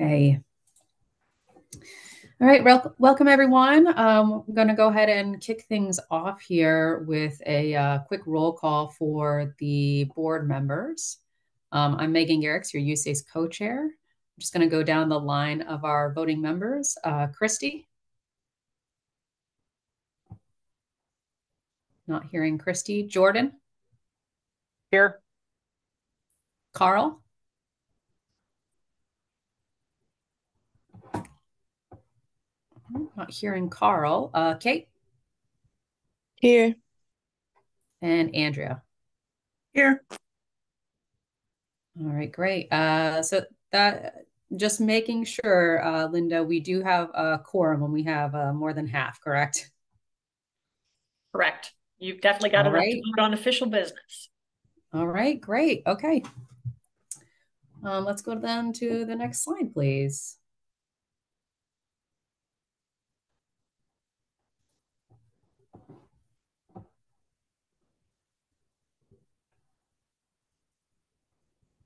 Okay. All right, welcome everyone. I'm going to go ahead and kick things off here with a quick roll call for the board members. I'm Megan Garrix, your USACE co-chair. I'm just going to go down the line of our voting members. Christy? Not hearing Christy. Jordan? Here. Carl? Not hearing Carl. Kate? Here. And Andrea? Here. All right, great. So that just making sure, Linda, we do have a quorum when we have more than half, correct? Correct. You've definitely got enough to vote on official business. All right, great. Okay. Let's go then to the next slide, please.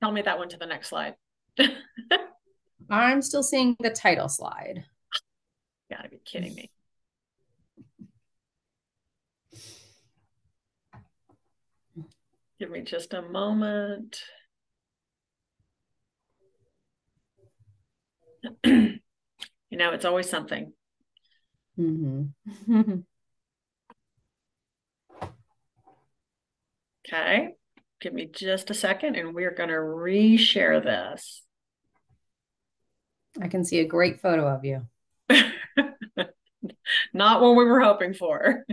Tell me that one to the next slide. I'm still seeing the title slide. You gotta be kidding me. Give me just a moment. You know, it's always something. Mm-hmm. Okay, give me just a second and we're going to reshare this. I can see a great photo of you. Not what we were hoping for.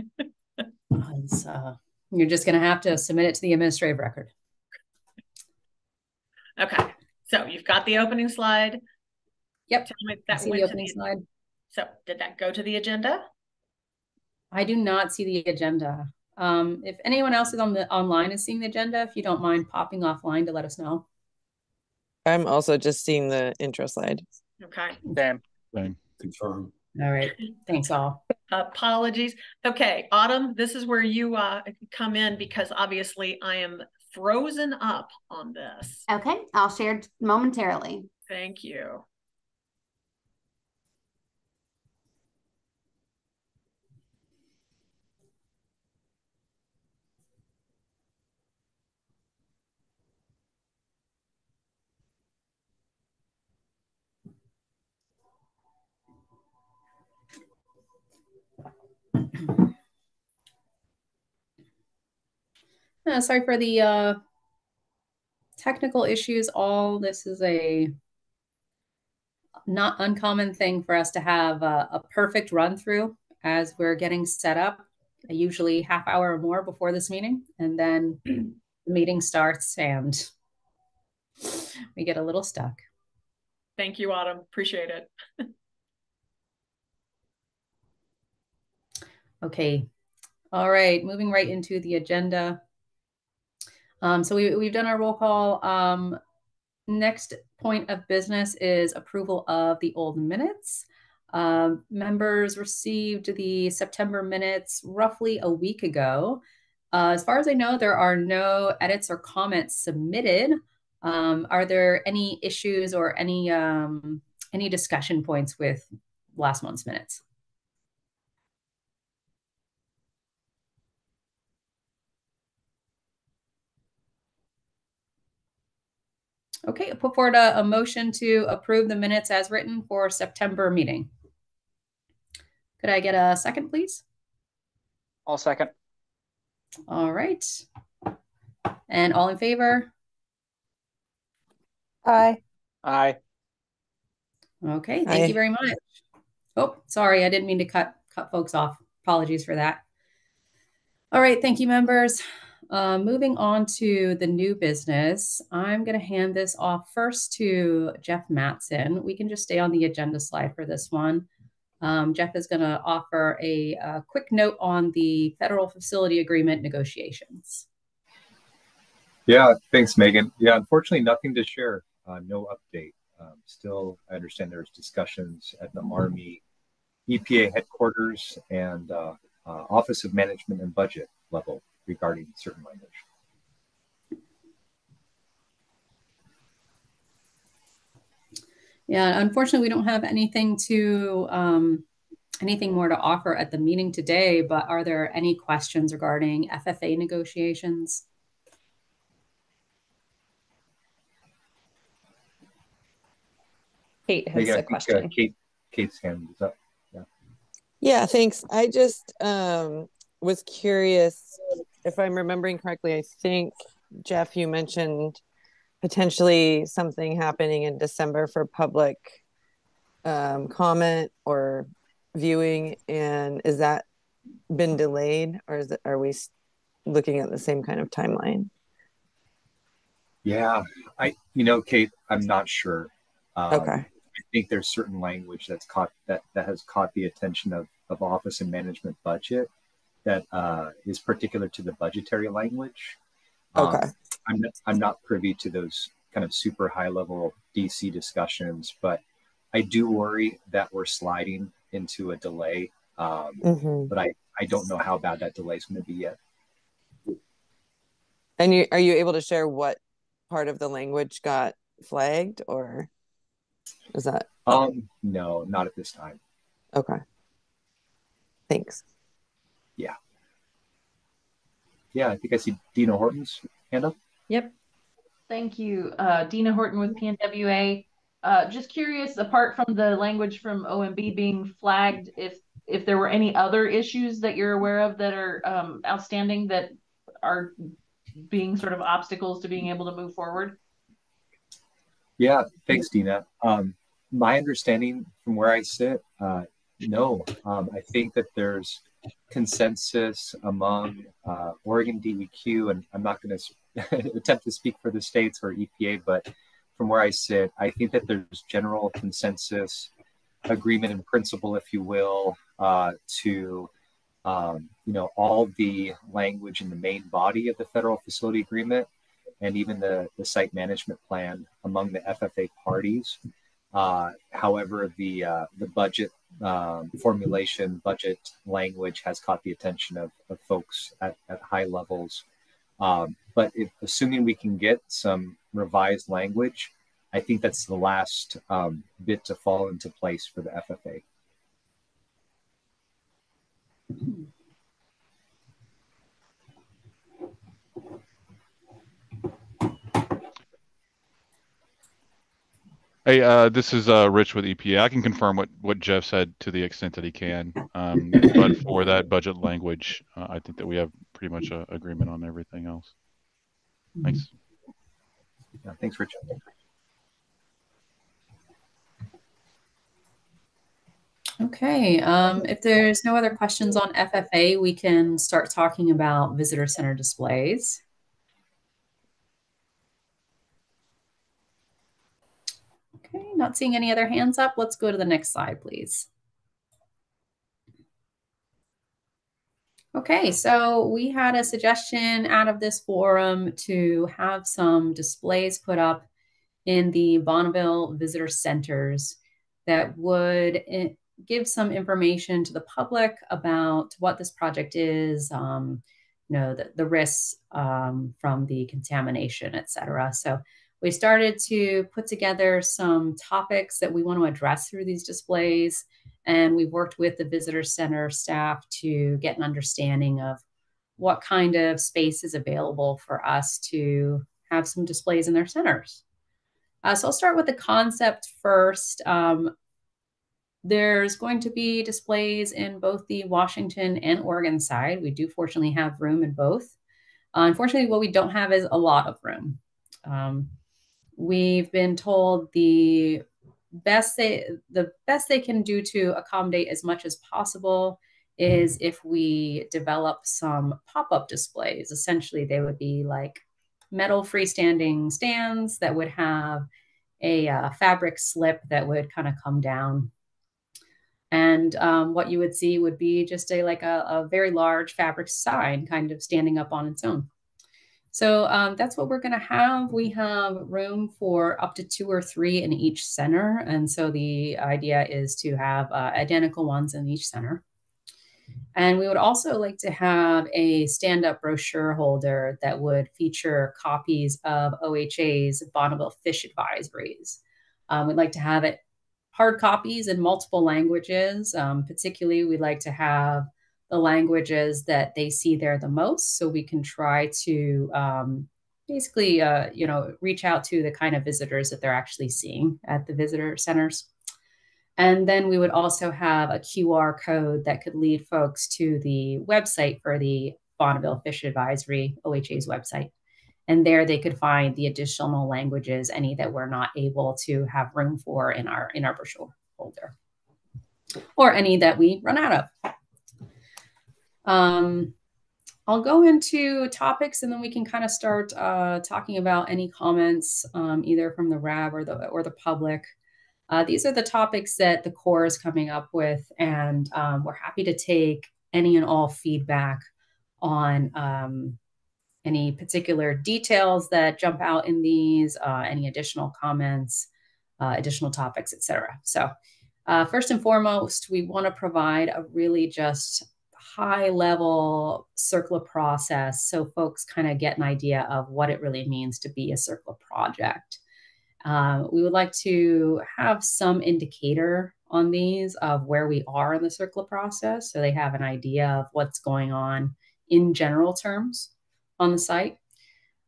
You're just going to have to submit it to the administrative record. Okay, so you've got the opening slide. Yep. Tell me that I see the opening slide. So did that go to the agenda? I do not see the agenda. If anyone else is online is seeing the agenda, if you don't mind popping offline to let us know. I'm also just seeing the intro slide. Okay. Same. Confirm. All right. Thanks all. Apologies. Okay, Autumn, this is where you come in because obviously I am frozen up on this. Okay, I'll share momentarily. Thank you. Sorry for the technical issues. This is a not uncommon thing for us to have a perfect run through as we're getting set up, usually half hour or more before this meeting. And then the meeting starts and we get a little stuck. Thank you, Autumn. Appreciate it. Okay. All right. Moving right into the agenda. So we've done our roll call. Next point of business is approval of the old minutes. Members received the September minutes roughly a week ago. As far as I know, there are no edits or comments submitted. Are there any issues or any discussion points with last month's minutes? Okay, I'll put forward a motion to approve the minutes as written for September meeting. Could I get a second, please? I'll second. All right. And all in favor? Aye. Aye. Okay, thank you very much. Oh, sorry, I didn't mean to cut folks off. Apologies for that. All right, thank you, members. Moving on to the new business, I'm going to hand this off first to Jeff Matson. We can just stay on the agenda slide for this one. Jeff is going to offer a quick note on the federal facility agreement negotiations. Yeah, thanks, Megan. Yeah, unfortunately, nothing to share. No update. Still, I understand there's discussions at the Army, EPA headquarters, and Office of Management and Budget level regarding certain language. Yeah, unfortunately, we don't have anything anything more to offer at the meeting today, but are there any questions regarding FFA negotiations? Kate has Megan, I a think question. Kate's hand is up. Yeah, thanks. I just was curious if I'm remembering correctly. I think, Jeff, you mentioned potentially something happening in December for public comment or viewing. And is that been delayed, or are we looking at the same kind of timeline? Yeah, Kate, I'm not sure. Okay. I think there's certain language that has caught the attention of office and management budget that is particular to the budgetary language. Okay. I'm not privy to those kind of super high level DC discussions, but I do worry that we're sliding into a delay. But I don't know how bad that delay is going to be yet. And are you able to share what part of the language got flagged, or is that? No, not at this time. Okay. Thanks. Yeah. Yeah, I think I see Dina Horton's hand up. Yep. Thank you. Dina Horton with PNWA. Just curious, apart from the language from OMB being flagged, if there were any other issues that you're aware of that are outstanding that are being sort of obstacles to being able to move forward? Yeah, thanks, Dina. My understanding from where I sit, no. I think that there's consensus among Oregon DEQ, and I'm not going to attempt to speak for the states or EPA, but from where I sit, I think that there's general consensus, agreement in principle, if you will, to all the language in the main body of the federal facility agreement and even the site management plan among the FFA parties. However, the budget formulation, budget language has caught the attention of folks at high levels. But assuming we can get some revised language, I think that's the last bit to fall into place for the FFA. Hey, this is Rich with EPA. I can confirm what Jeff said to the extent that he can. But for that budget language, I think that we have pretty much an agreement on everything else. Thanks. Yeah, thanks, Rich. Okay, if there's no other questions on FFA, we can start talking about visitor center displays. Okay, not seeing any other hands up. Let's go to the next slide, please. Okay, so we had a suggestion out of this forum to have some displays put up in the Bonneville visitor centers that would give some information to the public about what this project is, the risks from the contamination, et cetera. So we started to put together some topics that we want to address through these displays. And we've worked with the visitor center staff to get an understanding of what kind of space is available for us to have some displays in their centers. So I'll start with the concept first. There's going to be displays in both the Washington and Oregon side. We do fortunately have room in both. Unfortunately, what we don't have is a lot of room. We've been told the best they can do to accommodate as much as possible is if we develop some pop-up displays. Essentially, they would be like metal freestanding stands that would have a fabric slip that would kind of come down. And what you would see would be just a very large fabric sign kind of standing up on its own. So that's what we're going to have. We have room for up to 2 or 3 in each center. And so the idea is to have identical ones in each center. And we would also like to have a stand-up brochure holder that would feature copies of OHA's Bonneville Fish Advisories. We'd like to have it hard copies in multiple languages. Particularly, we'd like to have the languages that they see there the most, so we can try to basically, reach out to the kind of visitors that they're actually seeing at the visitor centers. And then we would also have a QR code that could lead folks to the website for the Bonneville Fish Advisory, OHA's website. And there they could find the additional languages, any that we're not able to have room for in our brochure folder, or any that we run out of. I'll go into topics, and then we can kind of start talking about any comments, either from the RAB or the public. These are the topics that the Corps is coming up with, and we're happy to take any and all feedback on any particular details that jump out in these, any additional comments, additional topics, etc. So first and foremost, we want to provide a really just high-level CERCLA process so folks kind of get an idea of what it really means to be a CERCLA project. We would like to have some indicator on these of where we are in the CERCLA process, so they have an idea of what's going on in general terms on the site.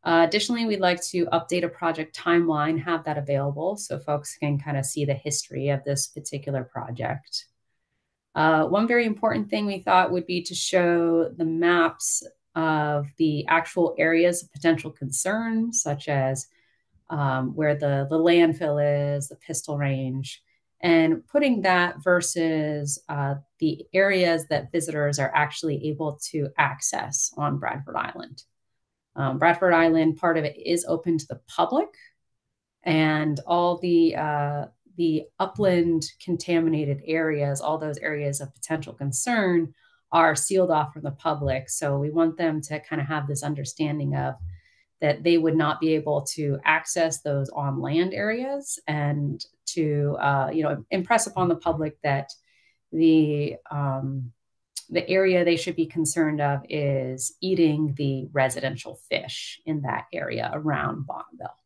Additionally, we'd like to update a project timeline, have that available so folks can kind of see the history of this particular project. One very important thing we thought would be to show the maps of the actual areas of potential concern, such as where the landfill is, the pistol range, and putting that versus the areas that visitors are actually able to access on Bradford Island. Bradford Island, part of it is open to the public, and all the upland contaminated areas, all those areas of potential concern, are sealed off from the public. So we want them to kind of have this understanding of that they would not be able to access those on land areas, and to impress upon the public that the area they should be concerned of is eating the residential fish in that area around Bonneville.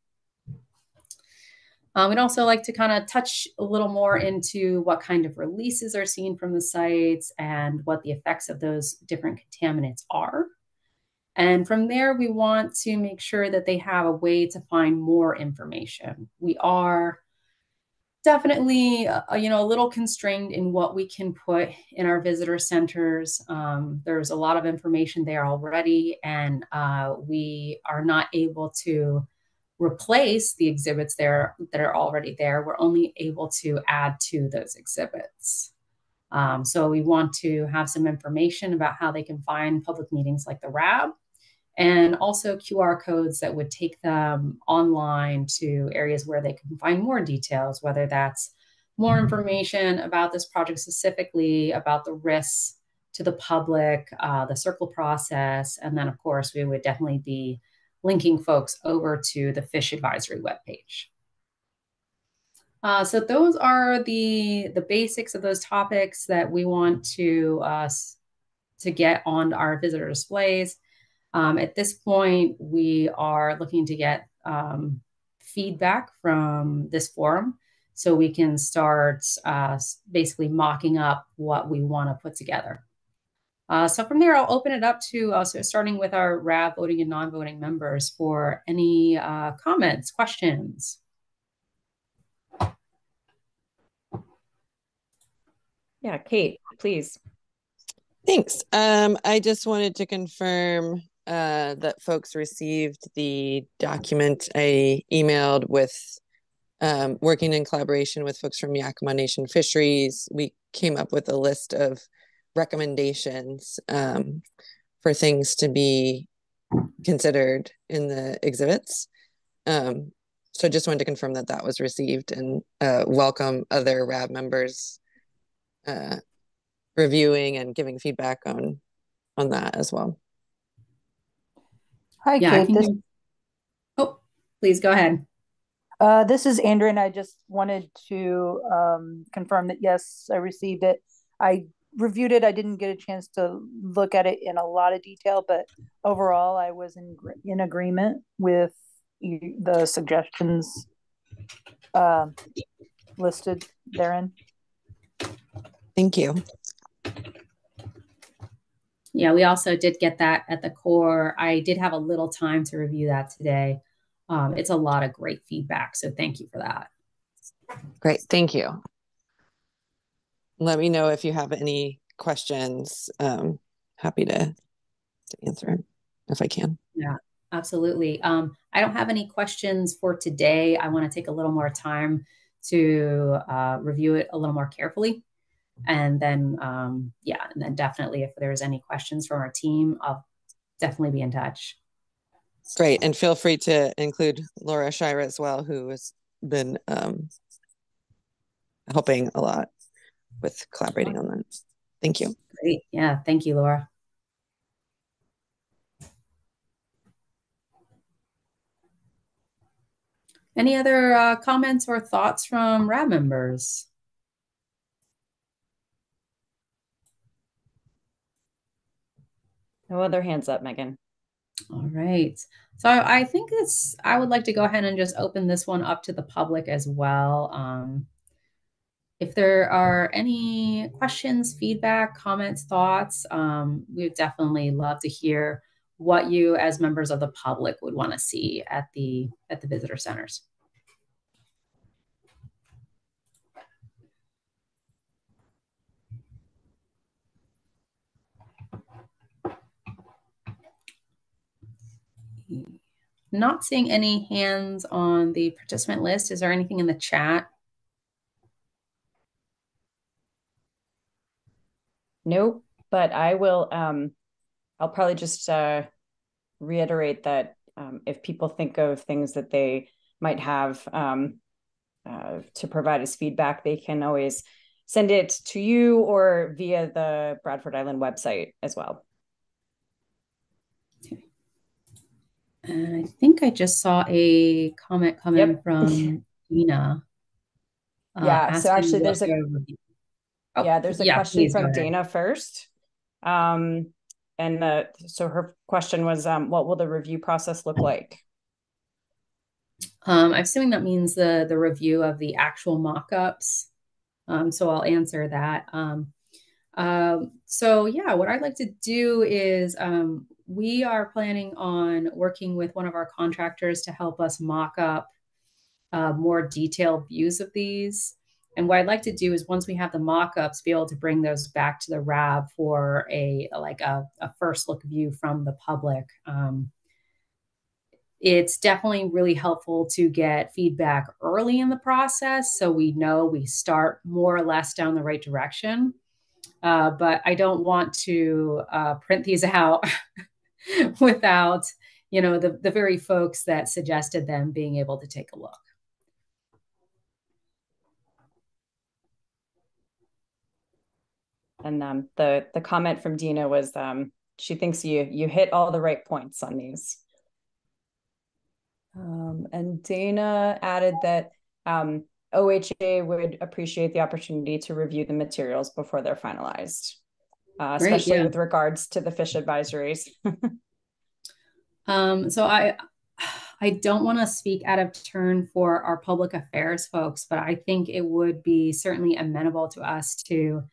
We'd also like to kind of touch a little more into what kind of releases are seen from the sites and what the effects of those different contaminants are. And from there, we want to make sure that they have a way to find more information. We are definitely, a little constrained in what we can put in our visitor centers. There's a lot of information there already, and we are not able to replace the exhibits there that are already there. We're only able to add to those exhibits. So we want to have some information about how they can find public meetings like the RAB, and also QR codes that would take them online to areas where they can find more details, whether that's more information about this project specifically, about the risks to the public, the CERCLA process, and then of course we would definitely be linking folks over to the Fish Advisory webpage. So those are the basics of those topics that we want to get on our visitor displays. At this point, we are looking to get feedback from this forum so we can start basically mocking up what we want to put together. So from there, I'll open it up to starting with our RAB voting and non-voting members for any comments, questions. Yeah, Kate, please. Thanks. I just wanted to confirm that folks received the document I emailed with working in collaboration with folks from Yakima Nation Fisheries. We came up with a list of recommendations for things to be considered in the exhibits. So just wanted to confirm that that was received, and welcome other RAB members reviewing and giving feedback on that as well. Hi, Yeah, Kate. oh, please go ahead. This is Andrew, and I just wanted to confirm that yes, I received it. I reviewed it. I didn't get a chance to look at it in a lot of detail, but overall, I was in agreement with the suggestions listed therein. Thank you. Yeah, we also did get that at the core. I did have a little time to review that today. It's a lot of great feedback, so thank you for that. Great, thank you. Let me know if you have any questions. Happy to answer if I can. Yeah, absolutely. I don't have any questions for today. I want to take a little more time to review it a little more carefully. And then, yeah, and then definitely if there's any questions from our team, I'll definitely be in touch. Great, and feel free to include Laura Shira as well, who has been helping a lot with collaborating on that. Thank you. Great, yeah, thank you, Laura. Any other comments or thoughts from RAB members? No other hands up, Megan. All right. So I think I would like to go ahead and just open this one up to the public as well. If there are any questions, feedback, comments, thoughts, we'd definitely love to hear what you as members of the public would want to see at the visitor centers. Not seeing any hands on the participant list. Is there anything in the chat? Nope, but I will, I'll probably just reiterate that if people think of things that they might have to provide as feedback, they can always send it to you or via the Bradford Island website as well. Okay. And I think I just saw a comment coming from Dina. Yeah, so actually there's a yeah, question from Dana first. So her question was, what will the review process look like? I'm assuming that means the review of the actual mock-ups. So I'll answer that. So yeah, what I'd like to do is we are planning on working with one of our contractors to help us mock up more detailed views of these. And what I'd like to do is once we have the mock-ups, be able to bring those back to the RAB for a first look view from the public. It's definitely really helpful to get feedback early in the process so we know we start more or less down the right direction. But I don't want to print these out without, the very folks that suggested them being able to take a look. And the comment from Dina was she thinks you hit all the right points on these. And Dana added that OHA would appreciate the opportunity to review the materials before they're finalized, especially with regards to the fish advisories. So I don't want to speak out of turn for our public affairs folks, but I think it would be certainly amenable to us to,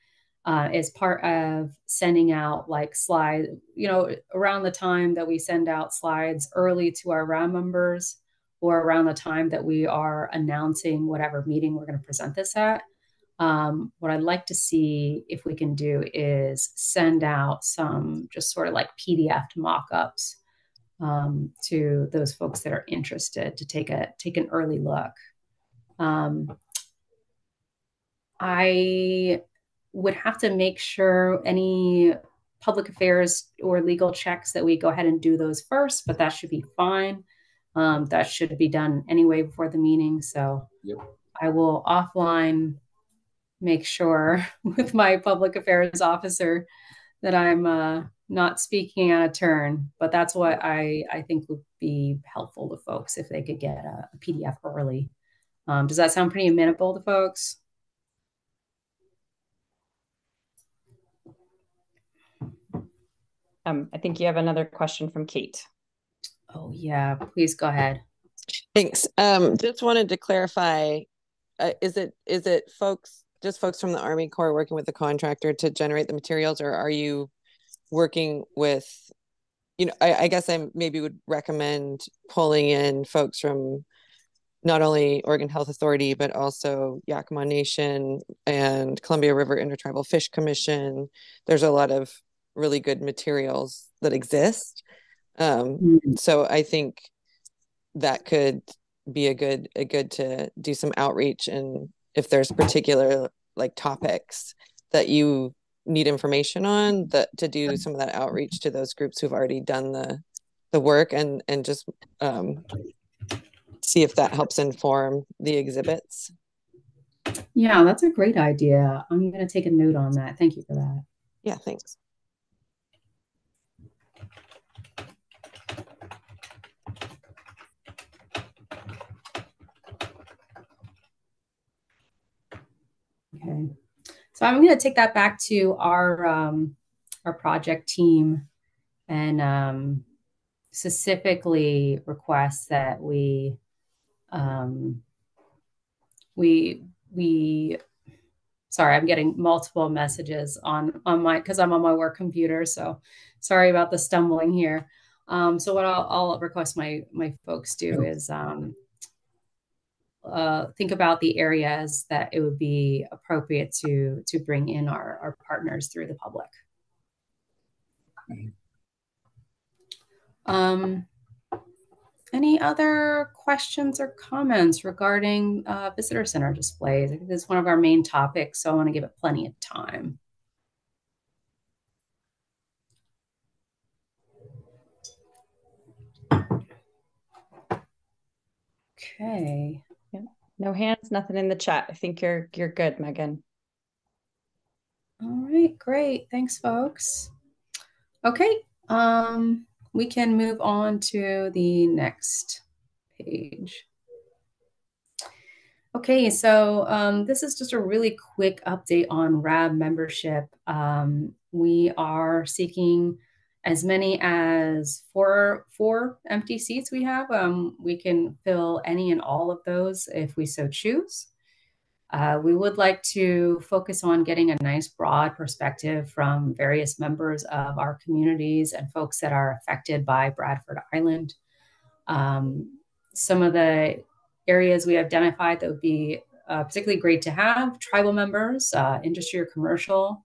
as part of sending out like slides, around the time that we send out slides early to our RAB members or around the time that we are announcing whatever meeting we're going to present this at. What I'd like to see if we can do is send out some just sort of like PDF mock-ups to those folks that are interested to take an early look. I would have to make sure any public affairs or legal checks that we go ahead and do those first, but that should be fine. That should be done anyway before the meeting. So I will offline make sure with my public affairs officer that I'm not speaking out of turn, but that's what I think would be helpful to folks if they could get a PDF early. Does that sound pretty amenable to folks? I think you have another question from Kate. Oh yeah, please go ahead. Thanks. Just wanted to clarify, is it folks from the Army Corps working with the contractor to generate the materials, or are you working with, I guess I maybe would recommend pulling in folks from not only Oregon Health Authority, but also Yakima Nation and Columbia River Intertribal Fish Commission. There's a lot of really good materials that exist. So I think that could be a good to do some outreach, and if there's particular like topics that you need information on, that to do some of that outreach to those groups who've already done the work, and just see if that helps inform the exhibits. Yeah, that's a great idea. I'm going to take a note on that. Thank you for that. Yeah, thanks. Okay, so I'm going to take that back to our project team and specifically request that we sorry, I'm getting multiple messages on my, because I'm on my work computer, so sorry about the stumbling here. So what I'll request my folks do is think about the areas that it would be appropriate to bring in our partners through the public. Any other questions or comments regarding visitor center displays? I think this is one of our main topics, so I want to give it plenty of time. Okay. Yeah. No hands, nothing in the chat. I think you're good, Megan. All right, great. Thanks, folks. Okay, we can move on to the next page. Okay, so this is just a really quick update on RAB membership. We are seeking as many as four empty seats we have. We can fill any and all of those if we so choose. We would like to focus on getting a nice broad perspective from various members of our communities and folks that are affected by Bradford Island. Some of the areas we identified that would be particularly great to have: tribal members, industry or commercial,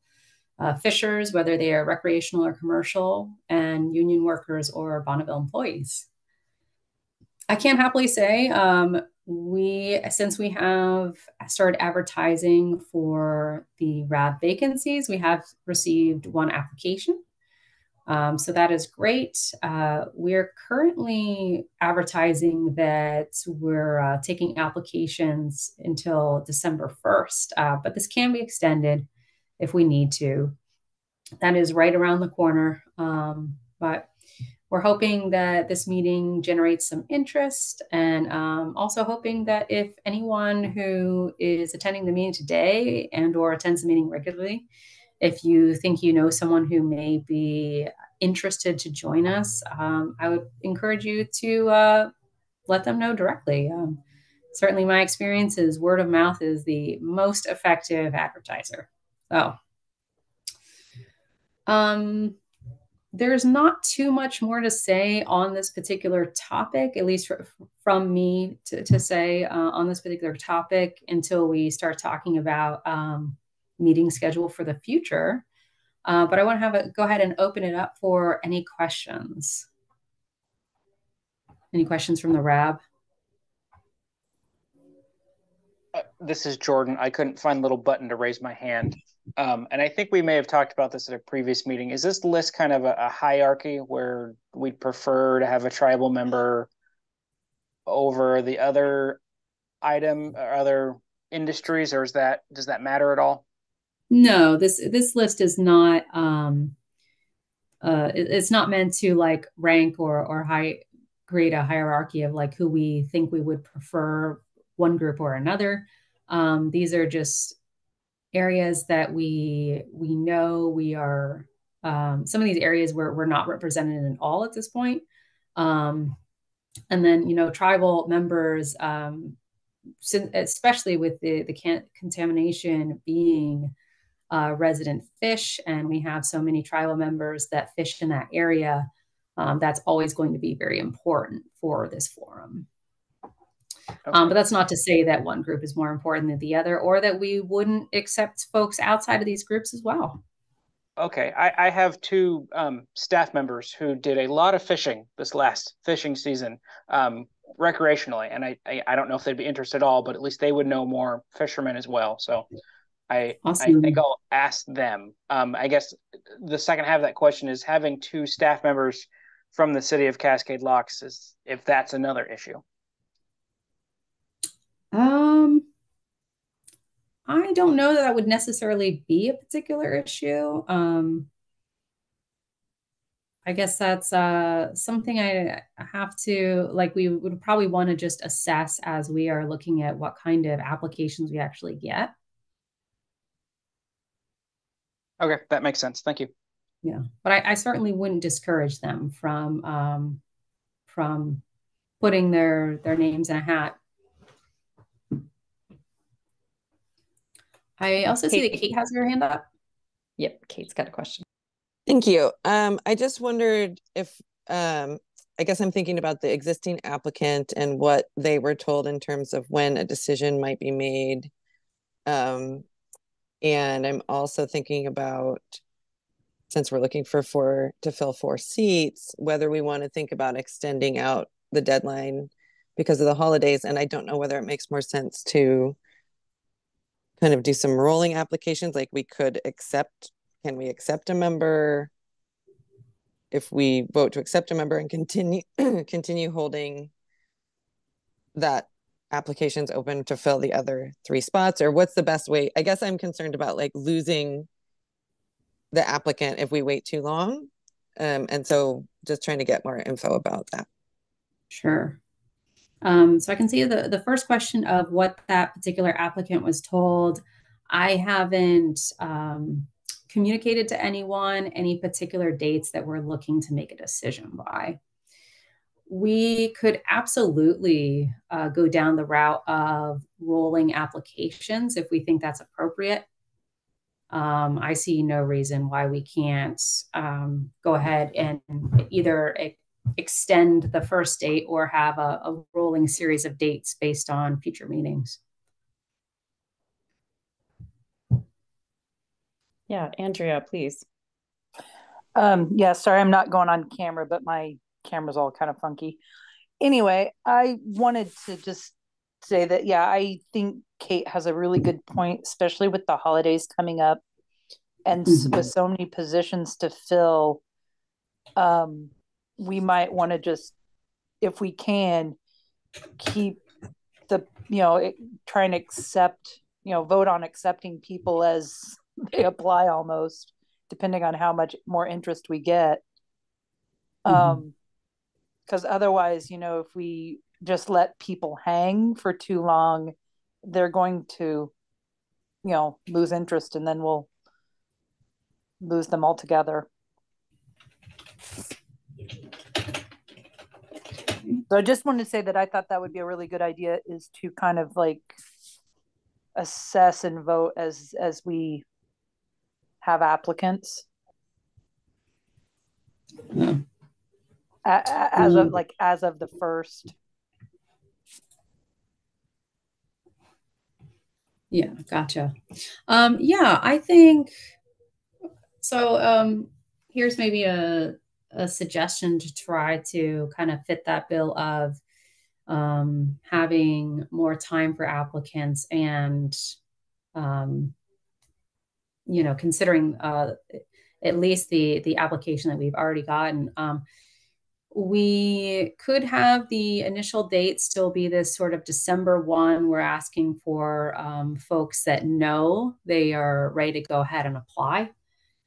fishers, whether they are recreational or commercial, and union workers or Bonneville employees. I can happily say since we have started advertising for the RAB vacancies, we have received one application. So that is great. We're currently advertising that we're taking applications until December 1st, but this can be extended if we need to. That is right around the corner, but we're hoping that this meeting generates some interest, and also hoping that if anyone who is attending the meeting today and or attends the meeting regularly, if you think you know someone who may be interested to join us, I would encourage you to let them know directly. Certainly my experience is word of mouth is the most effective advertiser. So there's not too much more to say on this particular topic, at least from me to say on this particular topic, until we start talking about meeting schedule for the future. But I want to go ahead and open it up for any questions. Any questions from the RAB? This is Jordan. I couldn't find a little button to raise my hand. And I think we may have talked about this at a previous meeting. Is this list kind of a hierarchy where we'd prefer to have a tribal member over the other item or other industries, or does that matter at all? No, this list is not it's not meant to like rank or create a hierarchy of like who we think we would prefer one group or another. These are just areas that we know we are some of these areas we're not represented in all at this point. And then, tribal members, especially with the contamination being resident fish, and we have so many tribal members that fish in that area, that's always going to be very important for this forum. Okay. But that's not to say that one group is more important than the other, or that we wouldn't accept folks outside of these groups as well. Okay, I have two staff members who did a lot of fishing this last fishing season, recreationally, and I don't know if they'd be interested at all, but at least they would know more fishermen as well. So awesome. I think I'll ask them. I guess the second half of that question is having two staff members from the city of Cascade Locks, is if that's another issue. I don't know that would necessarily be a particular issue. I guess that's something I have to, we would probably want to just assess as we are looking at what kind of applications we actually get. Okay, that makes sense. Thank you. Yeah, but I certainly wouldn't discourage them from putting their names in a hat. I also see that Kate has her hand up. Yep, Kate's got a question. Thank you. I just wondered if, I guess I'm thinking about the existing applicant and what they were told in terms of when a decision might be made. And I'm also thinking about, since we're looking to fill 4 seats, whether we want to think about extending out the deadline because of the holidays. And I don't know whether it makes more sense to kind of do some rolling applications, like can we accept a member if we vote to accept a member and continue holding that applications open to fill the other 3 spots, or what's the best way? I guess I'm concerned about losing the applicant if we wait too long. And so just trying to get more info about that. Sure. So I can see the first question of what that particular applicant was told. I haven't communicated to anyone any particular dates that we're looking to make a decision by. We could absolutely go down the route of rolling applications if we think that's appropriate. I see no reason why we can't go ahead and either extend the first date or have a rolling series of dates based on future meetings. Yeah, Andrea, please. Yeah, sorry, I'm not going on camera, but my camera's all kind of funky. Anyway, I wanted to just say that, yeah, I think Kate has a really good point, especially with the holidays coming up and with so many positions to fill. We might want to just, if we can, keep the, try and accept, vote on accepting people as they apply almost, depending on how much more interest we get. Because otherwise, if we just let people hang for too long, they're going to, lose interest, and then we'll lose them altogether. So I just wanted to say that I thought that would be a really good idea, is to kind of assess and vote as we have applicants. Yeah. As of the first. Yeah, gotcha. Yeah, I think so. Here's maybe a suggestion to try to kind of fit that bill of having more time for applicants and considering at least the application that we've already gotten. We could have the initial date still be this sort of December 1. We're asking for folks that know they are ready to go ahead and apply.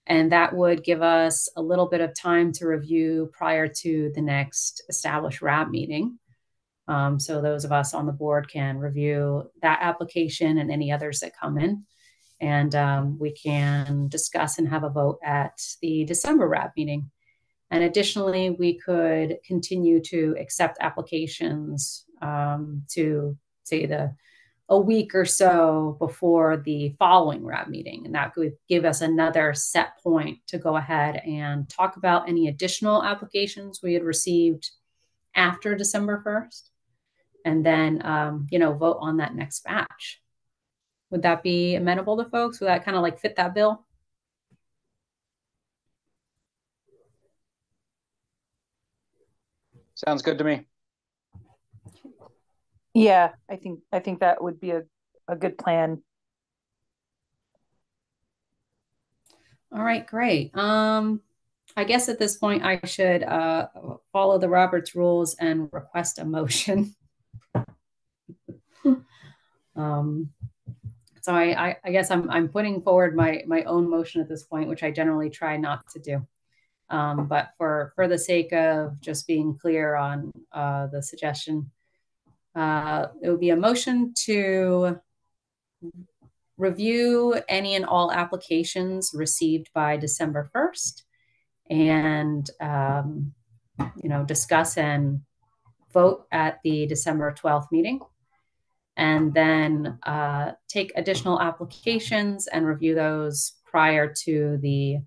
And that would give us a little bit of time to review prior to the next established RAB meeting. So those of us on the board can review that application and any others that come in. And we can discuss and have a vote at the December RAB meeting. And additionally, we could continue to accept applications to say a week or so before the following RAB meeting. And that would give us another set point to go ahead and talk about any additional applications we had received after December 1st. And then, vote on that next batch. Would that be amenable to folks? Would that kind of like fit that bill? Sounds good to me. Yeah, I think that would be a good plan. All right, great. I guess at this point I should follow the Roberts rules and request a motion. So I guess I'm putting forward my own motion at this point, which I generally try not to do. But for the sake of just being clear on the suggestion, it would be a motion to review any and all applications received by December 1st and, discuss and vote at the December 12th meeting. And then take additional applications and review those prior to the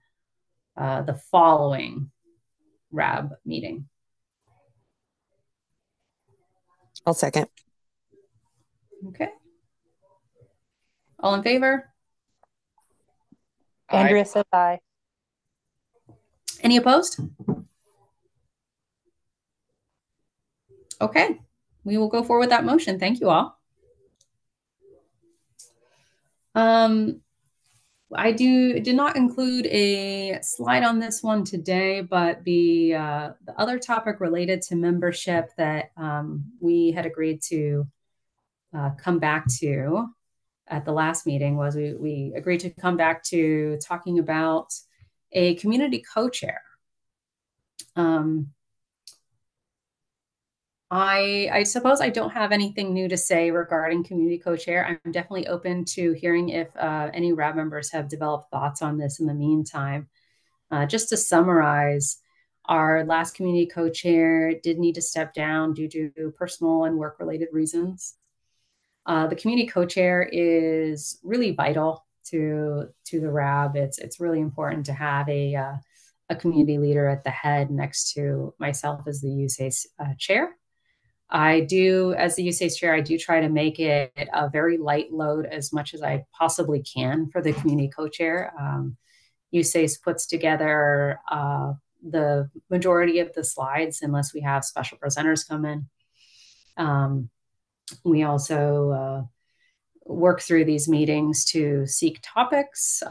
following RAB meeting. I'll second. Okay. All in favor? Andrea said aye. Any opposed? Okay, we will go forward with that motion. Thank you all. I did not include a slide on this one today, but the other topic related to membership that we had agreed to come back to at the last meeting was we agreed to come back to talking about a community co-chair. I suppose I don't have anything new to say regarding community co-chair. I'm definitely open to hearing if any RAB members have developed thoughts on this in the meantime. Just to summarize, our last community co-chair did need to step down due to personal and work-related reasons. The community co-chair is really vital to the RAB. It's really important to have a community leader at the head next to myself as the USACE chair. I do, as the USACE chair, I do try to make it a very light load as much as I possibly can for the community co-chair. USACE puts together the majority of the slides unless we have special presenters come in. We also work through these meetings to seek topics.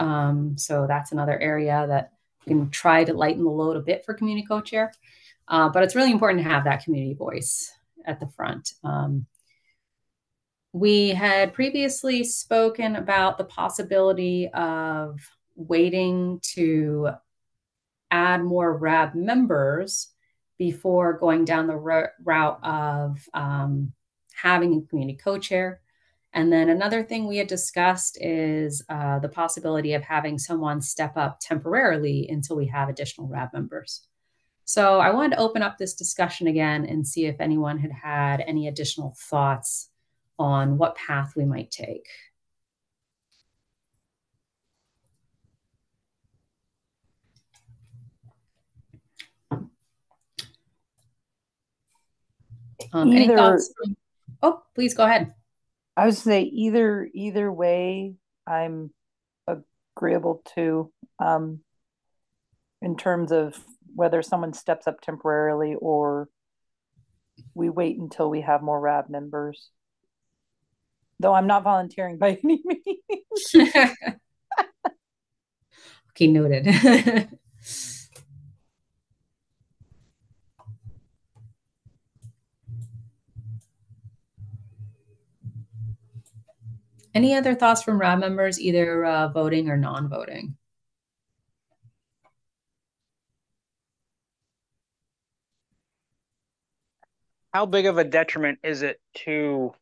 So that's another area that we can try to lighten the load a bit for community co-chair. But it's really important to have that community voice at the front. We had previously spoken about the possibility of waiting to add more RAB members before going down the route of having a community co-chair. And then another thing we had discussed is the possibility of having someone step up temporarily until we have additional RAB members. So I wanted to open up this discussion again and see if anyone had any additional thoughts on what path we might take. Any thoughts? Oh, please go ahead. I would say either way, I'm agreeable to, in terms of whether someone steps up temporarily or we wait until we have more RAB members. Though I'm not volunteering by any means. Okay, noted. Any other thoughts from RAB members, either voting or non-voting? How big of a detriment is it to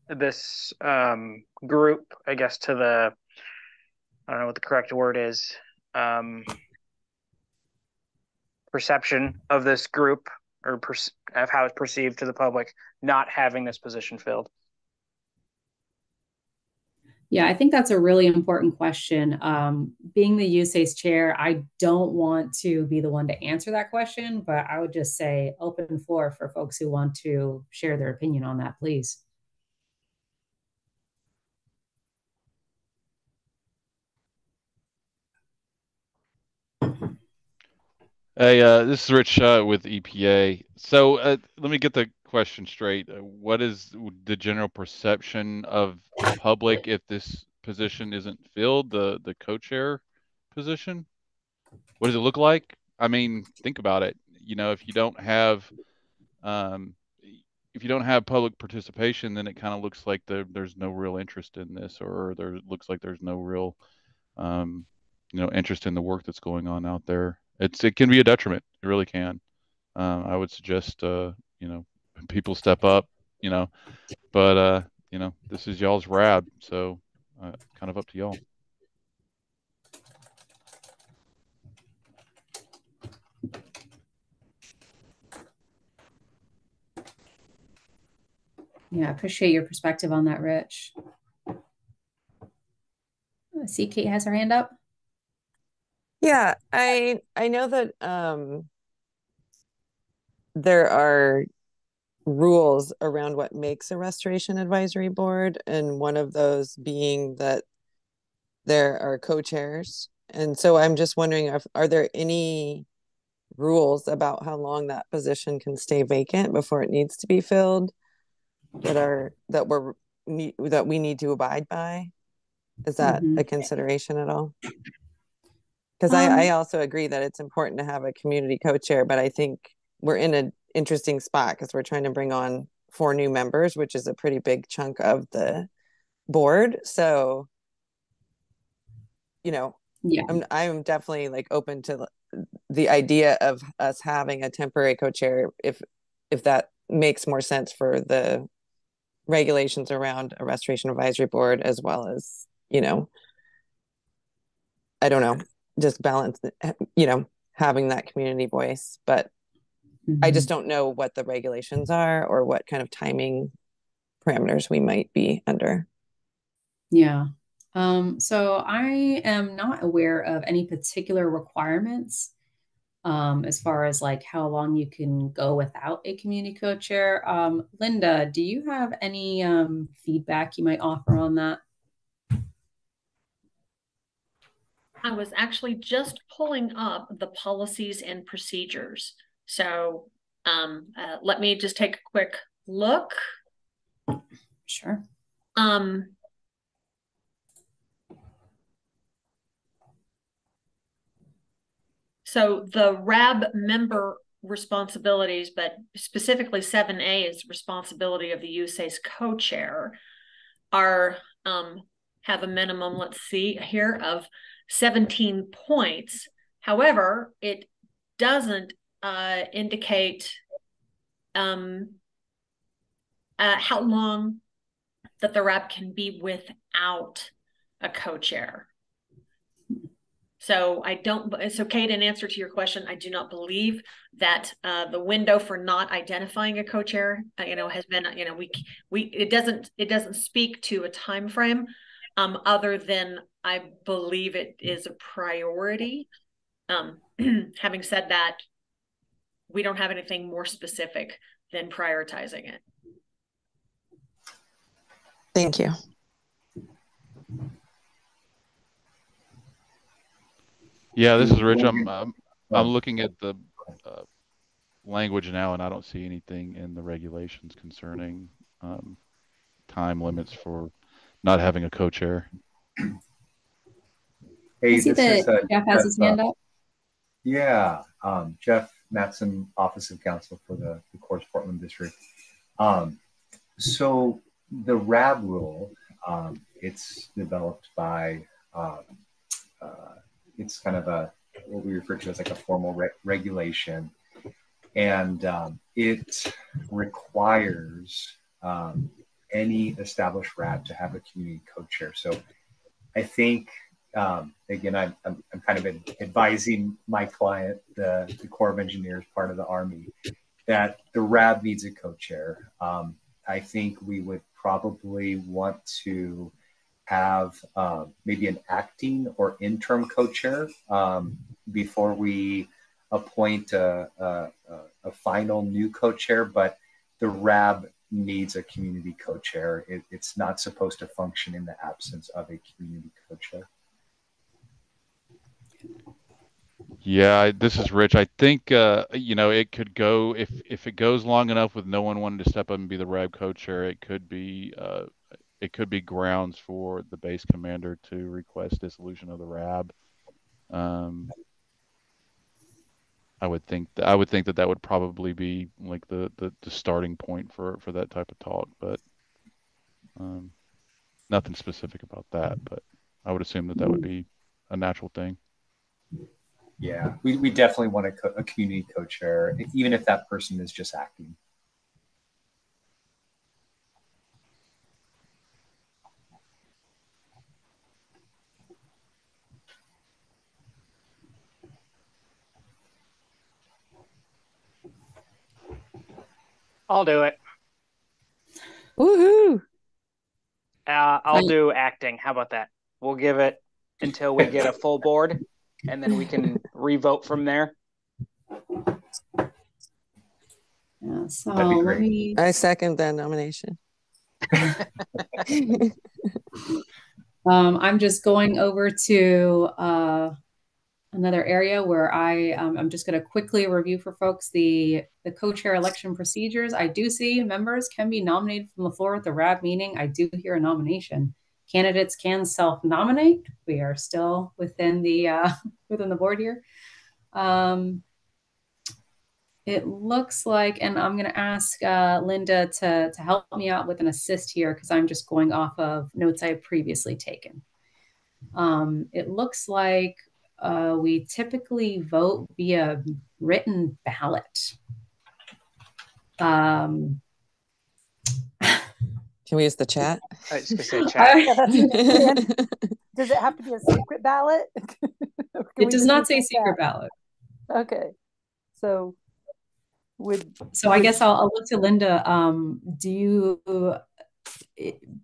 this group, I guess, to the, I don't know what the correct word is, perception of this group or of how it's perceived to the public not having this position filled? Yeah, I think that's a really important question. Being the USACE chair, I don't want to be the one to answer that question, but I would just say open floor for folks who want to share their opinion on that, please. Hey, this is Rich with EPA. So let me get the question straight. What is the general perception of the public if this position isn't filled, the co-chair position? What does it look like? I mean, think about it. You know, um, if you don't have public participation, then it kind of looks like there's no real interest in this, or there looks like there's no real um, interest in the work that's going on out there. It can be a detriment. It really can. I would suggest people step up. But this is y'all's RAB, so kind of up to y'all. Yeah, I appreciate your perspective on that, Rich. I see Kate has her hand up. Yeah, I know that there are rules around what makes a restoration advisory board, and one of those being that there are co-chairs. And so I'm just wondering, are there any rules about how long that position can stay vacant before it needs to be filled that we need to abide by? Is that a consideration at all? Because I also agree that it's important to have a community co-chair, but I think we're in an interesting spot because we're trying to bring on 4 new members, which is a pretty big chunk of the board. So, yeah, I'm definitely like open to the idea of us having a temporary co-chair if that makes more sense for the regulations around a restoration advisory board, as well as, I don't know, just balance, having that community voice. But I just don't know what the regulations are or what kind of timing parameters we might be under. Yeah. So I am not aware of any particular requirements as far as like how long you can go without a community co-chair. Linda, do you have any feedback you might offer on that? I was actually just pulling up the policies and procedures. So let me just take a quick look. Sure. So the RAB member responsibilities, but specifically 7A is responsibility of the USACE co-chair, are have a minimum, let's see here, of 17 points. However, it doesn't indicate how long that the RAB can be without a co-chair. So Kate, in answer to your question, I do not believe that the window for not identifying a co-chair, has been, it doesn't speak to a time frame, other than I believe it is a priority. Having said that, we don't have anything more specific than prioritizing it. Thank you. Yeah, this is Rich. I'm looking at the language now, and I don't see anything in the regulations concerning time limits for not having a co-chair. Hey, I see that Jeff has his hand up. Yeah, Jeff Matson, Office of Counsel for the Courts Portland District. So the RAB rule, it's developed by, it's kind of what we refer to as like a formal regulation. And it requires any established RAB to have a community co-chair. So I think again, I'm kind of advising my client, the Corps of Engineers, part of the Army, that the RAB needs a co-chair. I think we would probably want to have maybe an acting or interim co-chair before we appoint a final new co-chair, but the RAB needs a community co-chair. It's not supposed to function in the absence of a community co-chair. Yeah, this is Rich. I think it could go if it goes long enough with no one wanting to step up and be the RAB co-chair. It could be grounds for the base commander to request dissolution of the RAB. I would think that would probably be like the starting point for that type of talk, but nothing specific about that. But I would assume that would be a natural thing. Yeah, we definitely want a community co-chair, even if that person is just acting. I'll do it. Woohoo! I'll do acting. How about that? We'll give it until we get a full board, and then we can revote from there. Yeah, so let me... I second that nomination. I'm just going over to another area where I'm just going to quickly review for folks the co-chair election procedures. I do see members can be nominated from the floor at the RAB meeting. I do hear a nomination. Candidates can self-nominate. We are still within the board here. It looks like, and I'm going to ask Linda to help me out with an assist here because I'm just going off of notes I have previously taken. It looks like we typically vote via written ballot. Can we use the chat? I was just going to say chat. Does it have to be a secret ballot? It does not say secret ballot. Okay. So I guess I'll look to Linda. Do you,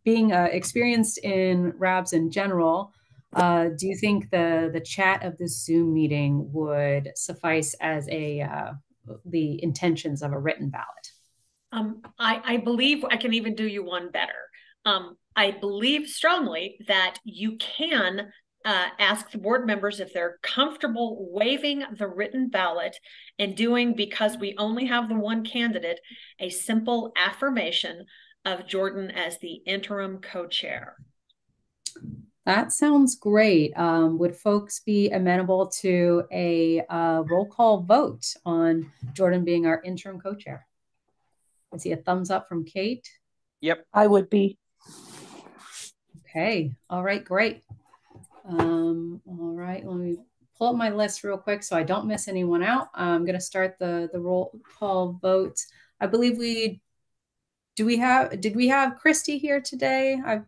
being experienced in RABs in general, do you think the chat of this Zoom meeting would suffice as the intentions of a written ballot? I believe I can even do you one better. I believe strongly that you can ask the board members if they're comfortable waiving the written ballot and doing, because we only have the one candidate, a simple affirmation of Jordan as the interim co-chair. That sounds great. Would folks be amenable to a roll call vote on Jordan being our interim co-chair? I see a thumbs up from Kate. Yep. I would be. Okay. All right, great. All right, let me pull up my list real quick so I don't miss anyone out. I'm going to start the roll call vote. I believe did we have Christy here today? I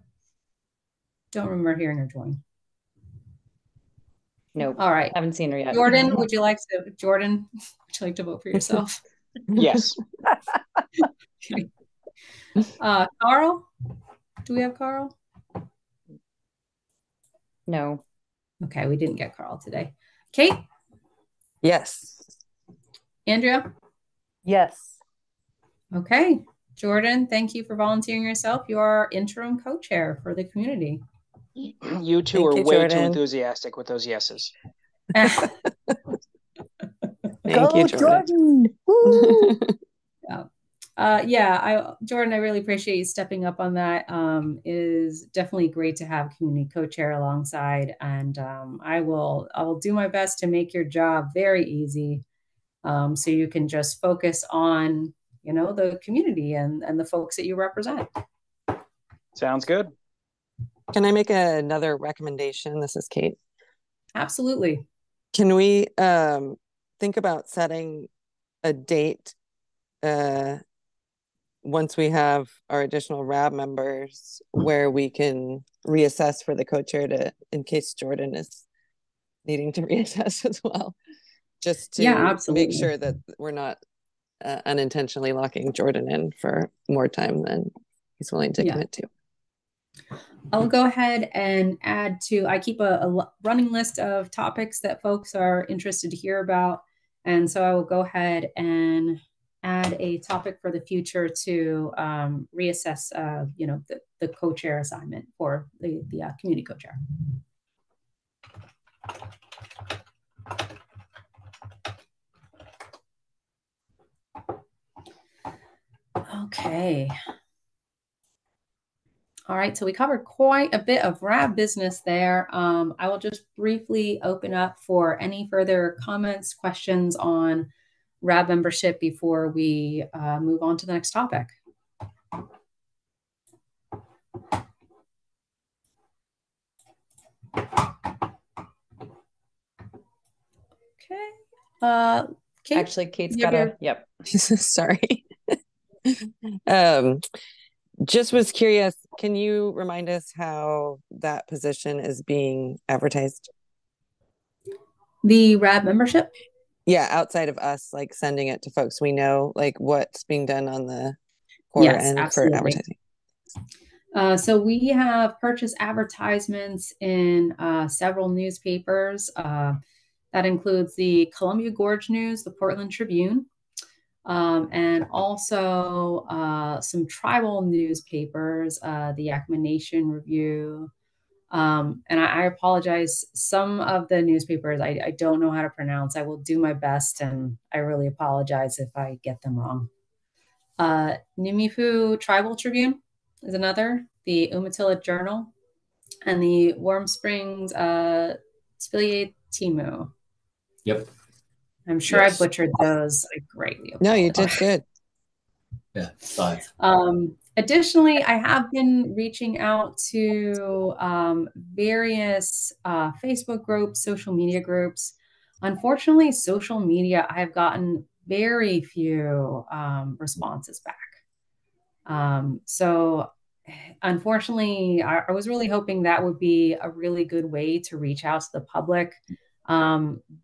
don't remember hearing her join. Nope. All right. Haven't seen her yet. Jordan, would you like to vote for yourself? Yes. Okay. Carl? Do we have Carl? No. Okay, we didn't get Carl today. Kate? Yes. Andrea? Yes. Okay. Jordan, thank you for volunteering yourself. You are interim co-chair for the community. You two are way too enthusiastic with those yeses. Thank you, Jordan. Jordan, I really appreciate you stepping up on that. It is definitely great to have community co-chair alongside, and I will do my best to make your job very easy, so you can just focus on the community and the folks that you represent. Sounds good. Can I make another recommendation? This is Kate. Absolutely. Can we think about setting a date once we have our additional RAB members, where we can reassess for the co-chair to, in case Jordan is needing to reassess as well, just to make sure that we're not unintentionally locking Jordan in for more time than he's willing to commit to. I'll go ahead and add to, I keep a running list of topics that folks are interested to hear about. And so I will go ahead and add a topic for the future to reassess, the co-chair assignment for the community co-chair. Okay. All right, so we covered quite a bit of RAB business there. I will just briefly open up for any further comments, questions on RAB membership before we move on to the next topic. Okay. Kate? Actually, Kate's got a, yep. Sorry. Just was curious, can you remind us how that position is being advertised? The RAB membership? Yeah, outside of us, like sending it to folks we know, like what's being done on the quarter end absolutely. for advertising. So we have purchased advertisements in several newspapers. That includes the Columbia Gorge News, the Portland Tribune, and also some tribal newspapers, the Yakima Nation Review. And I apologize. Some of the newspapers I don't know how to pronounce. I will do my best, and I really apologize if I get them wrong. Nimifu Tribal Tribune is another, the Umatilla Journal, and the Warm Springs Spilier Timu. Yep. I'm sure I butchered those. I greatly apologize. No, you did good. Yeah, 5. Additionally, I have been reaching out to various Facebook groups, social media groups. Unfortunately, social media, I've gotten very few responses back. So unfortunately, I was really hoping that would be a really good way to reach out to the public.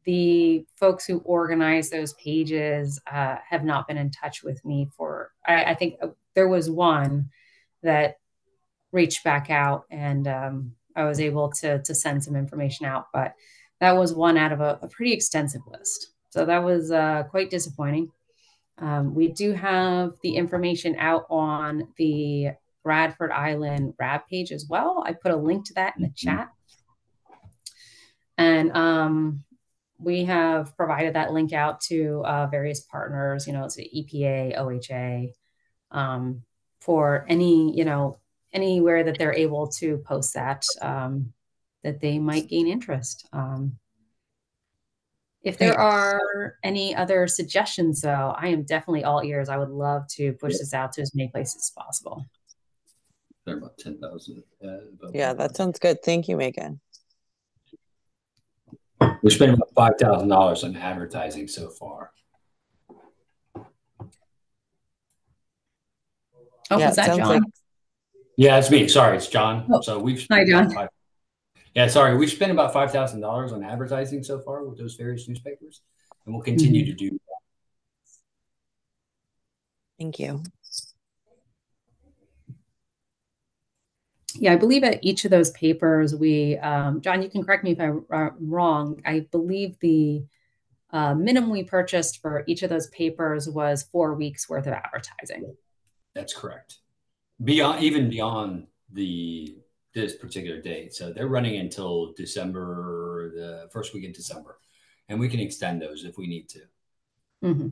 The folks who organize those pages have not been in touch with me for, I think there was one that reached back out, and I was able to send some information out, but that was one out of a pretty extensive list. So that was quite disappointing. We do have the information out on the Bradford Island RAB page as well. I put a link to that in the chat. And we have provided that link out to various partners, it's the EPA, OHA, for any, anywhere that they're able to post that, that they might gain interest. If there are any other suggestions, though, I am definitely all ears. I would love to push this out to as many places as possible. They're about 10,000. Yeah, that sounds good. Thank you, Megan. We spent about $5,000 on advertising so far. Oh, yeah, is that John? Yeah, it's me. Sorry, it's John. Oh. So we've Hi, John. We've spent about $5,000 on advertising so far with those various newspapers, and we'll continue to do that. Thank you. Yeah, I believe at each of those papers, we, John, you can correct me if I'm wrong. I believe the minimum we purchased for each of those papers was 4 weeks worth of advertising. That's correct. Beyond this particular date. So they're running until December, the first week in December, and we can extend those if we need to. Mm-hmm.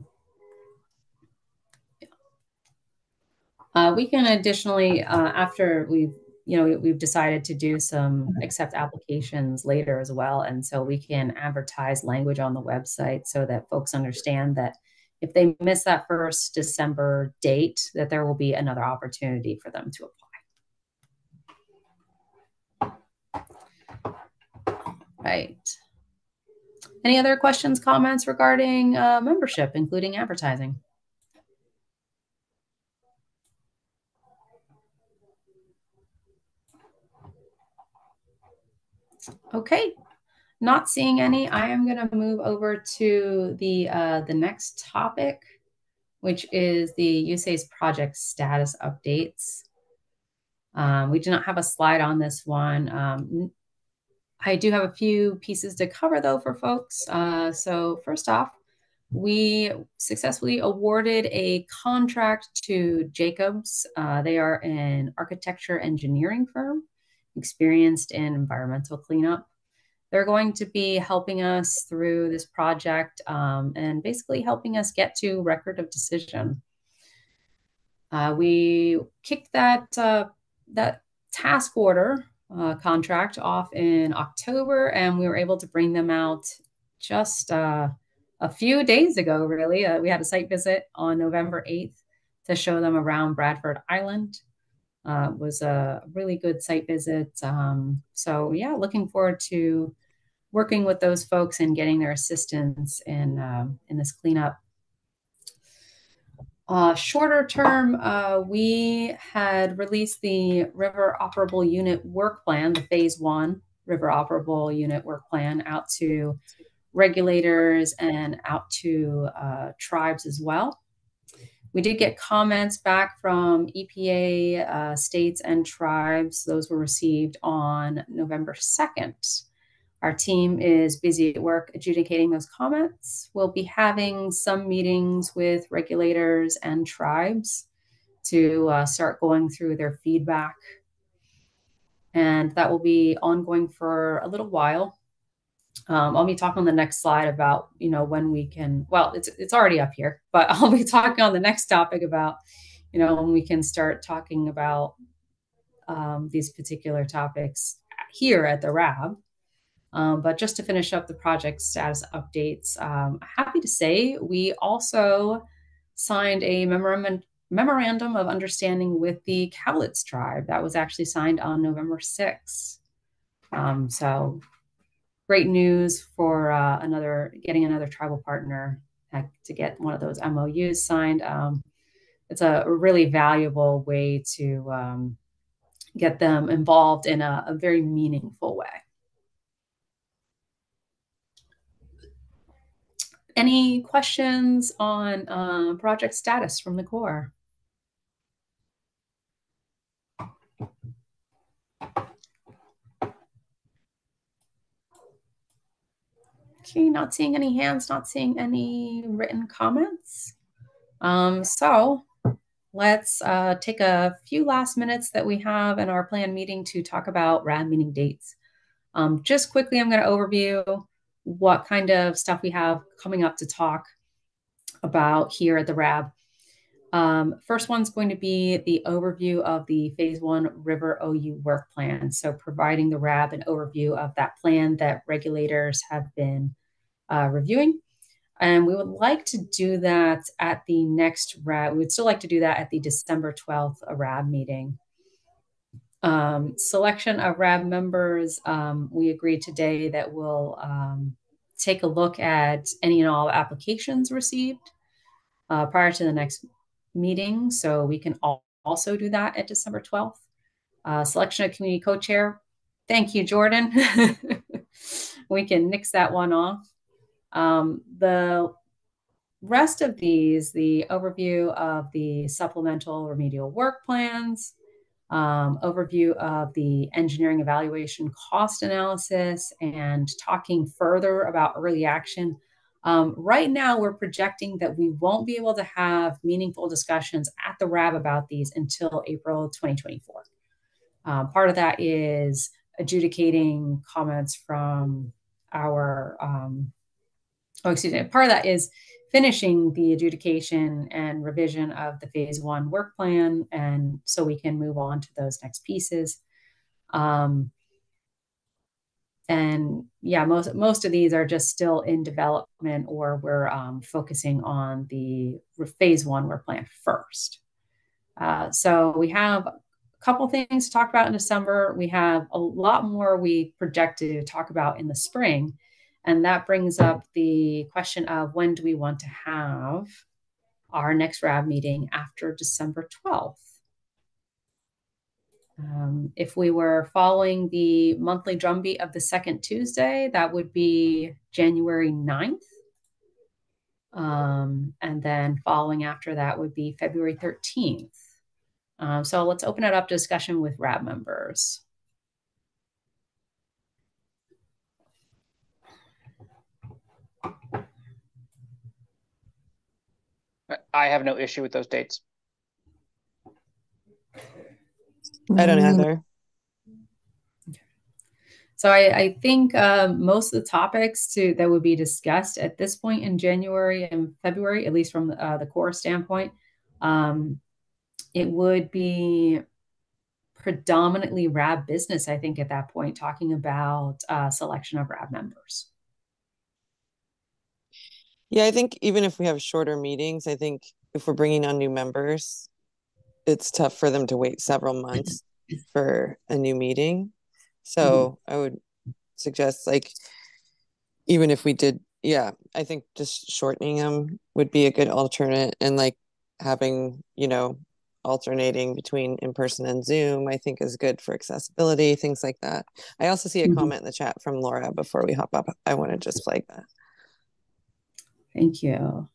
We can additionally, after we've decided to do some accept applications later as well. And so we can advertise language on the website so that folks understand that if they miss that first December date, that there will be another opportunity for them to apply. Right. Any other questions, comments regarding membership, including advertising? Okay, not seeing any. I am going to move over to the next topic, which is the USACE project status updates. We do not have a slide on this one. I do have a few pieces to cover though for folks. So first off, we successfully awarded a contract to Jacobs. They are an architecture engineering firm experienced in environmental cleanup. They're going to be helping us through this project and basically helping us get to record of decision. We kicked that task order contract off in October, and we were able to bring them out just a few days ago, really. We had a site visit on November 8th to show them around Bradford Island. It was a really good site visit. So yeah, looking forward to working with those folks and getting their assistance in this cleanup. Shorter term, we had released the River Operable Unit Work Plan, the Phase 1 River Operable Unit Work Plan, out to regulators and out to tribes as well. We did get comments back from EPA, states, and tribes. Those were received on November 2nd. Our team is busy at work adjudicating those comments. We'll be having some meetings with regulators and tribes to start going through their feedback. And that will be ongoing for a little while. I'll be talking on the next slide about, when we can, well, it's already up here, but I'll be talking on the next topic about, when we can start talking about these particular topics here at the RAB. But just to finish up the project status updates, happy to say we also signed a memorandum of understanding with the Cowlitz tribe. That was actually signed on November 6th. So great news for getting another tribal partner to get one of those MOUs signed. It's a really valuable way to get them involved in a very meaningful way. Any questions on project status from the Corps? Okay, not seeing any hands, not seeing any written comments. So let's take a few last minutes that we have in our planned meeting to talk about RAB meeting dates. Just quickly, I'm going to overview what kind of stuff we have coming up to talk about here at the RAB. First one's going to be the overview of the Phase 1 River OU work plan. So providing the RAB an overview of that plan that regulators have been reviewing. And we would like to do that at the next RAB. We would still like to do that at the December 12th RAB meeting. Selection of RAB members, we agreed today that we'll take a look at any and all applications received prior to the next meeting. So we can also do that at December 12th. Selection of community co-chair. Thank you, Jordan. We can nix that one off. The rest of these, the overview of the supplemental remedial work plans, overview of the engineering evaluation cost analysis, and talking further about early action. Right now, we're projecting that we won't be able to have meaningful discussions at the RAB about these until April 2024. Part of that is adjudicating comments from our, part of that is finishing the adjudication and revision of the Phase 1 work plan, and so we can move on to those next pieces. And yeah, most of these are just still in development, or we're focusing on the Phase 1 work plan first. So we have a couple things to talk about in December. We have a lot more we project to talk about in the spring. And that brings up the question of when do we want to have our next RAB meeting after December 12th? If we were following the monthly drumbeat of the second Tuesday, that would be January 9th. And then following after that would be February 13th. So let's open it up to discussion with RAB members. I have no issue with those dates. I don't either. So I think most of the topics that would be discussed at this point in January and February, at least from the core standpoint, it would be predominantly RAB business, I think, at that point, talking about selection of RAB members. Yeah, I think even if we have shorter meetings, I think if we're bringing on new members, it's tough for them to wait several months for a new meeting. So I would suggest, like, even if we did, yeah, I think just shortening them would be a good alternate, and like having, alternating between in-person and Zoom, I think is good for accessibility, things like that. I also see a comment in the chat from Laura before we hop up. I want to just flag that. Thank you.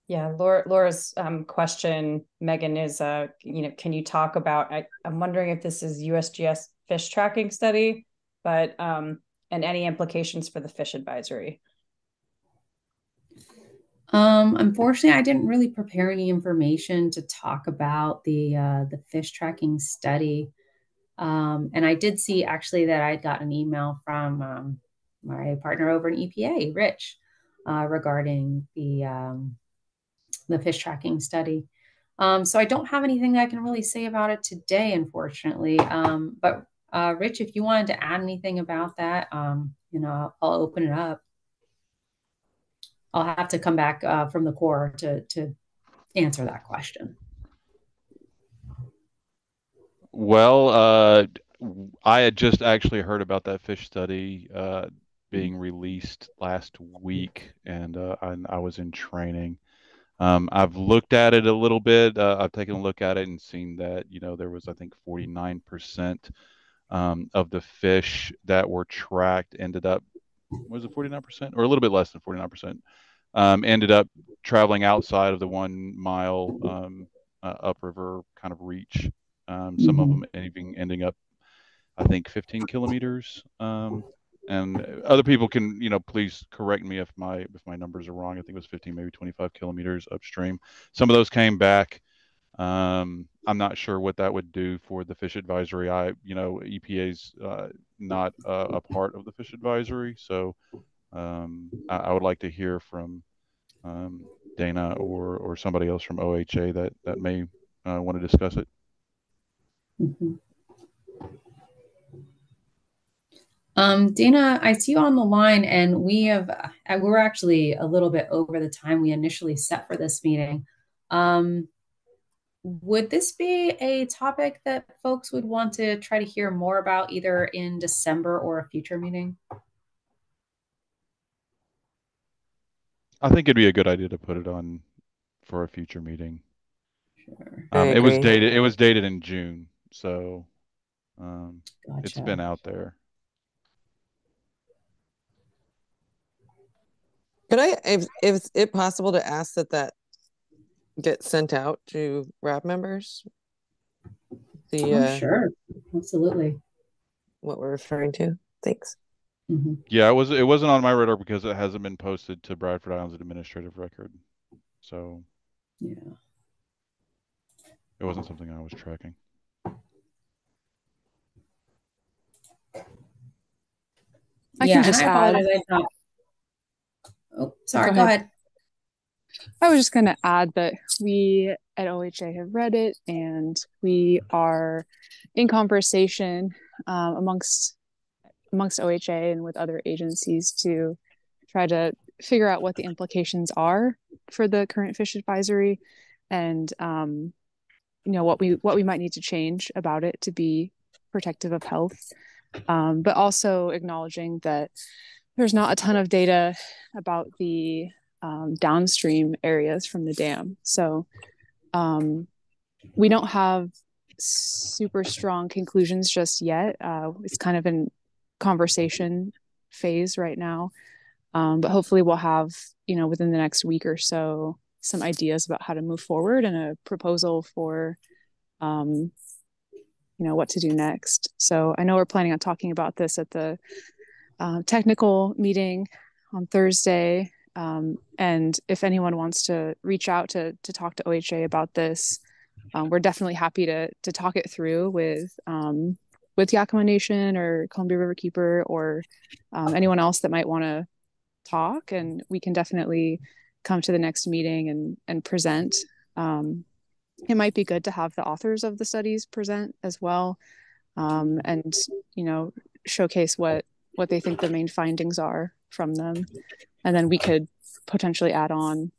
Yeah, Laura's question, Megan, is can you talk about? I'm wondering if this is USGS fish tracking study, but and any implications for the fish advisory. Unfortunately, I didn't really prepare any information to talk about the fish tracking study. And I did see actually that I got an email from my partner over in EPA, Rich, regarding the fish tracking study. So I don't have anything that I can really say about it today, unfortunately. But Rich, if you wanted to add anything about that, I'll open it up. I'll have to come back from the core to answer that question. Well, I had just actually heard about that fish study being released last week, and I was in training. I've looked at it a little bit. I've taken a look at it and seen that, there was, I think, 49% of the fish that were tracked ended up, was it 49% or a little bit less than 49%, ended up traveling outside of the 1 mile upriver kind of reach. Some of them ending up, I think, 15 kilometers. And other people can, please correct me if my numbers are wrong. I think it was 15, maybe 25 kilometers upstream. Some of those came back. I'm not sure what that would do for the fish advisory. EPA's not a part of the fish advisory, so I would like to hear from Dana or somebody else from OHA that may want to discuss it. Dana, I see you on the line, and we're actually a little bit over the time we initially set for this meeting. Would this be a topic that folks would want to try to hear more about either in December or a future meeting? I think it'd be a good idea to put it on for a future meeting. Sure. It was dated in June, so Gotcha. It's been out there. Could is it possible to ask that get sent out to RAB members? Sure, absolutely. What we're referring to. Thanks. Yeah, it wasn't on my radar because it hasn't been posted to Bradford Island's administrative record, so yeah, it wasn't something I was tracking. I can just add. Oh, sorry. Go ahead. I was just going to add that we at OHA have read it, and we are in conversation amongst OHA and with other agencies to try to figure out what the implications are for the current fish advisory, and what we might need to change about it to be protective of health, but also acknowledging that there's not a ton of data about the downstream areas from the dam. So we don't have super strong conclusions just yet. It's kind of in conversation phase right now. But hopefully we'll have, within the next week or so, some ideas about how to move forward and a proposal for, what to do next. So I know we're planning on talking about this at the technical meeting on Thursday. And if anyone wants to reach out to talk to OHA about this, we're definitely happy to talk it through with Yakima Nation or Columbia Riverkeeper or anyone else that might want to talk, and we can definitely come to the next meeting and present. It might be good to have the authors of the studies present as well, and showcase what they think the main findings are from them, and then we could potentially add on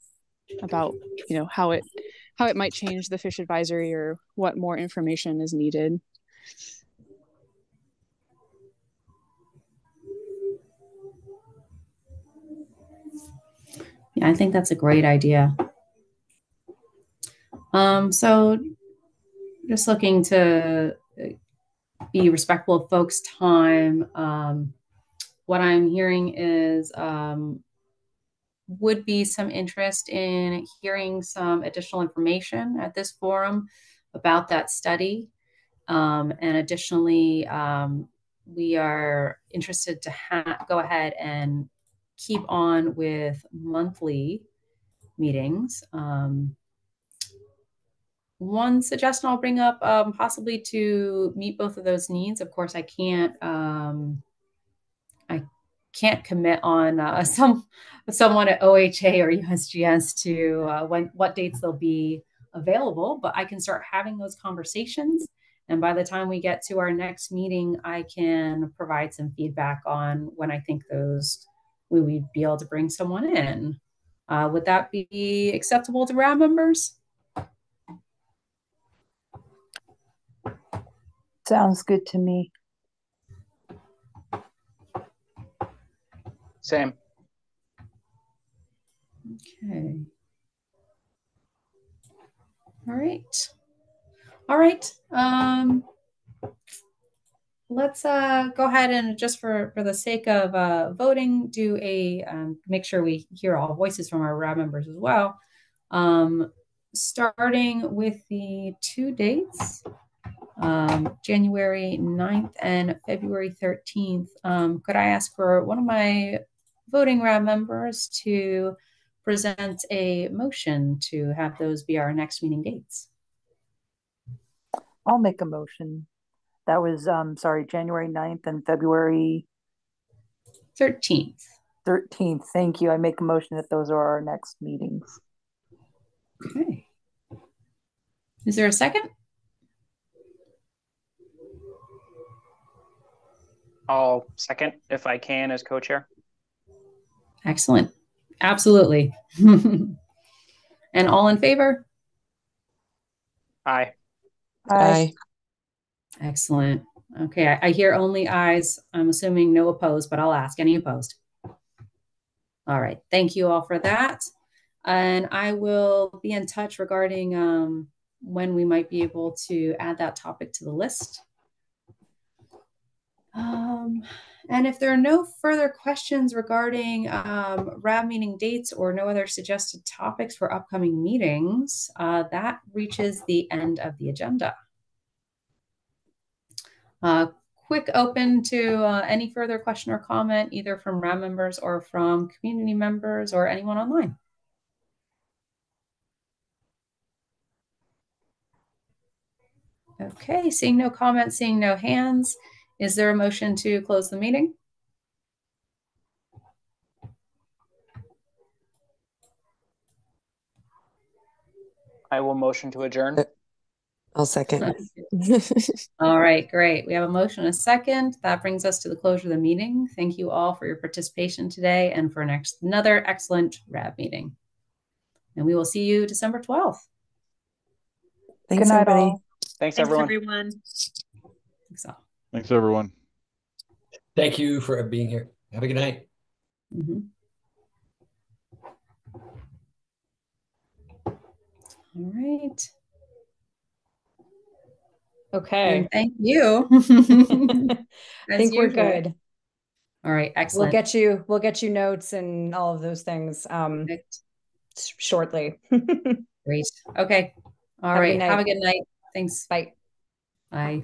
about how it might change the fish advisory or what more information is needed. Yeah, I think that's a great idea. So just looking to be respectful of folks' time. What I'm hearing is would be some interest in hearing some additional information at this forum about that study. And additionally, we are interested to go ahead and keep on with monthly meetings. One suggestion I'll bring up, possibly to meet both of those needs. Of course, I can't commit on someone at OHA or USGS to what dates they'll be available, but I can start having those conversations. And by the time we get to our next meeting, I can provide some feedback on when I think we would be able to bring someone in. Would that be acceptable to RAB members? Sounds good to me. Same. Okay. All right. Let's go ahead and, just for the sake of voting, do make sure we hear all voices from our RAB members as well. Starting with the two dates, January 9th and February 13th. Could I ask for one of my voting RAB members to present a motion to have those be our next meeting dates? I'll make a motion. That was, January 9th and February 13th. 13th. Thank you. I make a motion that those are our next meetings. Okay. Is there a second? I'll second if I can as co-chair. Excellent. Absolutely. And all in favor? Aye. Aye. Excellent. Okay, I hear only ayes. I'm assuming no opposed, but I'll ask. Any opposed? All right. Thank you all for that. And I will be in touch regarding when we might be able to add that topic to the list. And if there are no further questions regarding RAB meeting dates or no other suggested topics for upcoming meetings, that reaches the end of the agenda. Quick open to any further question or comment, either from RAB members or from community members or anyone online. Okay, seeing no comments, seeing no hands. Is there a motion to close the meeting? I will motion to adjourn. I'll second. All right, great. We have a motion and a second. That brings us to the closure of the meeting. Thank you all for your participation today and for another excellent RAB meeting. And we will see you December 12th. Thanks, Good night, everybody. all. Thanks, Thanks, everyone. everyone. Thanks, everyone. Thank you for being here. Have a good night. All right. Okay. And thank you. I think we're good. All right, excellent. We'll get you notes and all of those things shortly. Great. Okay. All right. Have a good night. Thanks. Bye. Bye.